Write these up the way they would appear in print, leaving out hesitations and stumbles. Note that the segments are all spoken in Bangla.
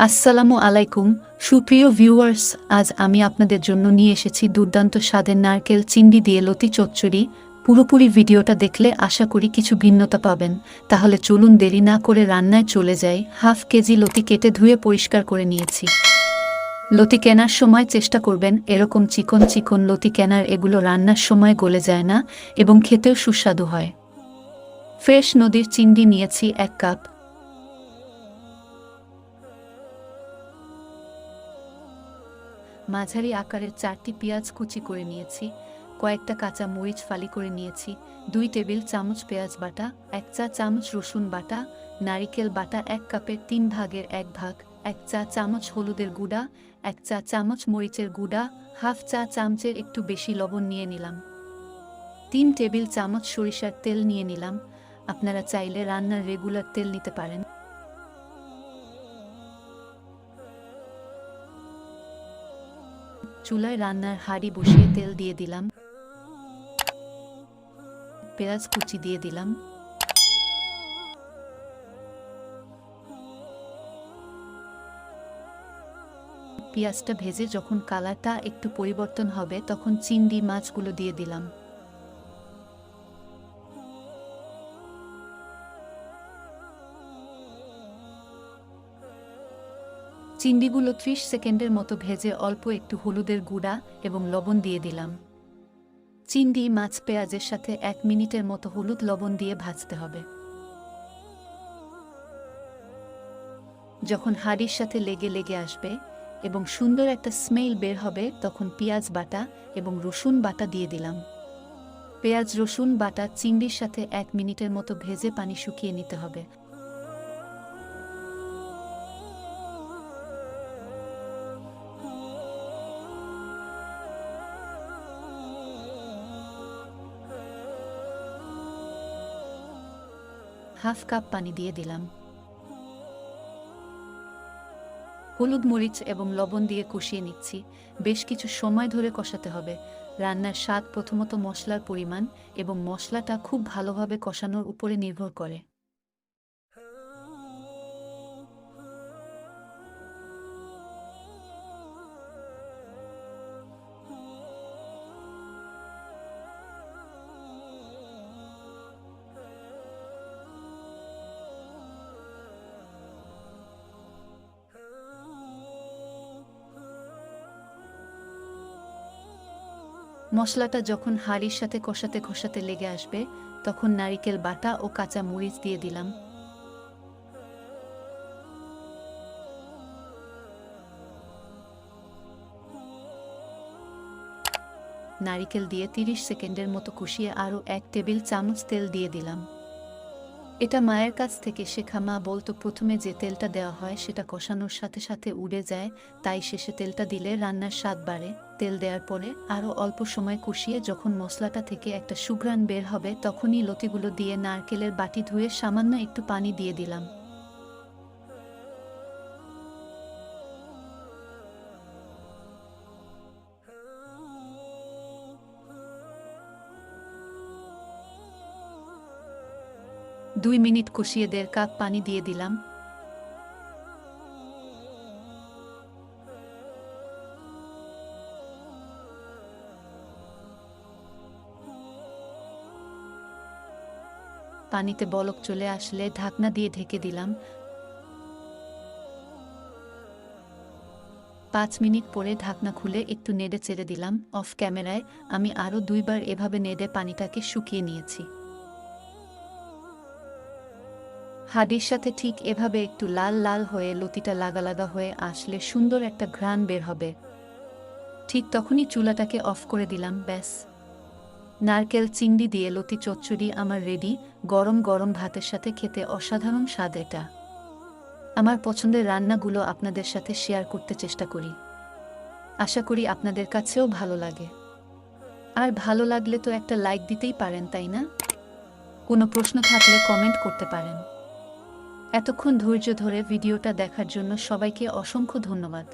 আসসালামু আলাইকুম সুপ্রিয় ভিউয়ার্স, আজ আমি আপনাদের জন্য নিয়ে এসেছি দুর্দান্ত স্বাদের নারকেল চিংড়ি দিয়ে লতি চচ্চড়ি। পুরোপুরি ভিডিওটা দেখলে আশা করি কিছু ভিন্নতা পাবেন। তাহলে চলুন দেরি না করে রান্নায় চলে যাই। হাফ কেজি লতি কেটে ধুয়ে পরিষ্কার করে নিয়েছি। লতি কেনার সময় চেষ্টা করবেন এরকম চিকন চিকন লতি কেনার, এগুলো রান্নার সময় গলে যায় না এবং খেতেও সুস্বাদু হয়। ফ্রেশ নদীর চিংড়ি নিয়েছি 1 কাপ। মাঝারি আকারের 4টি পেঁয়াজ কুচি করে নিয়েছি। কয়েকটা কাঁচা মরিচ ফালি করে নিয়েছি। 2 টেবিল চামচ পেঁয়াজ বাটা, 1 চা চামচ রসুন বাটা, নারিকেল বাটা 1 কাপের 3 ভাগের 1 ভাগ, 1 চা চামচ হলুদের গুঁড়া, 1 চা চামচ মরিচের গুঁড়া, হাফ চা চামচের একটু বেশি লবণ নিয়ে নিলাম। 3 টেবিল চামচ সরিষার তেল নিয়ে নিলাম। আপনারা চাইলে রান্নার রেগুলার তেল নিতে পারেন। চুলায় রান্নার হাঁড়ি বসিয়ে তেল দিয়ে দিলাম। পেঁয়াজ কুচি দিয়ে দিলাম। পেঁয়াজটা ভেজে যখন কালারটা একটু পরিবর্তন হবে তখন চিংড়ি মাছগুলো দিয়ে দিলাম। চিংড়িগুলো 30 সেকেন্ডের মতো ভেজে অল্প একটু হলুদের গুঁড়া এবং লবণ দিয়ে দিলাম। চিংড়ি মাছ পেঁয়াজের সাথে 1 মিনিটের মতো হলুদ লবণ দিয়ে ভাজতে হবে। যখন হাঁড়ির সাথে লেগে লেগে আসবে এবং সুন্দর একটা স্মেল বের হবে তখন পেঁয়াজ বাটা এবং রসুন বাটা দিয়ে দিলাম। পেঁয়াজ রসুন বাটা চিংড়ির সাথে 1 মিনিটের মতো ভেজে পানি শুকিয়ে নিতে হবে। হাফ কাপ পানি দিয়ে দিলাম। হলুদ মরিচ এবং লবণ দিয়ে কষিয়ে নিচ্ছি। বেশ কিছু সময় ধরে কষাতে হবে। রান্নার স্বাদ প্রথমত মশলার পরিমাণ এবং মশলাটা খুব ভালোভাবে কষানোর উপরে নির্ভর করে। মশলাটা যখন হাঁড়ির সাথে কষাতে কষাতে লেগে আসবে তখন নারিকেল বাটা ও কাঁচা মরিচ দিয়ে দিলাম। নারিকেল দিয়ে 30 সেকেন্ডের মতো কষিয়ে আরও 1 টেবিল চামচ তেল দিয়ে দিলাম। এটা মায়ের কাছ থেকে শেখা। মা বলতো প্রথমে যে তেলটা দেওয়া হয় সেটা কষানোর সাথে সাথে উড়ে যায়, তাই শেষে তেলটা দিলে রান্নার স্বাদ বাড়ে। তেল দেওয়ার পরে আরও অল্প সময় কষিয়ে যখন মশলাটা থেকে একটা সুঘ্রাণ বের হবে তখনই লতিগুলো দিয়ে নারকেলের বাটি ধুয়ে সামান্য একটু পানি দিয়ে দিলাম। দুই মিনিট কষিয়ে 1.5 কাপ পানি দিয়ে দিলাম। পানিতে বলক চলে আসলে ঢাকনা দিয়ে ঢেকে দিলাম। 5 মিনিট পরে ঢাকনা খুলে একটু নেড়ে চেড়ে দিলাম। অফ ক্যামেরায় আমি আরও 2 বার এভাবে নেড়ে পানিটাকে শুকিয়ে নিয়েছি। হাঁড়ির সাথে ঠিক এভাবে একটু লাল লাল হয়ে লতিটা লাগা লাগা হয়ে আসলে সুন্দর একটা ঘ্রাণ বের হবে। ঠিক তখনই চুলাটাকে অফ করে দিলাম। ব্যাস, নারকেল চিংড়ি দিয়ে লতি চচ্চড়ি আমার রেডি। গরম গরম ভাতের সাথে খেতে অসাধারণ স্বাদ এটা। আমার পছন্দের রান্নাগুলো আপনাদের সাথে শেয়ার করতে চেষ্টা করি। আশা করি আপনাদের কাছেও ভালো লাগে। আর ভালো লাগলে তো একটা লাইক দিতেই পারেন, তাই না? কোনো প্রশ্ন থাকলে কমেন্ট করতে পারেন। এতক্ষণ ধৈর্য ধরে ভিডিওটা দেখার জন্য সবাইকে অসংখ্য ধন্যবাদ।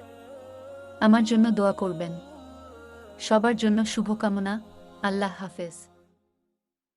আমার জন্য দোয়া করবেন। সবার জন্য শুভকামনা। আল্লাহ হাফেজ।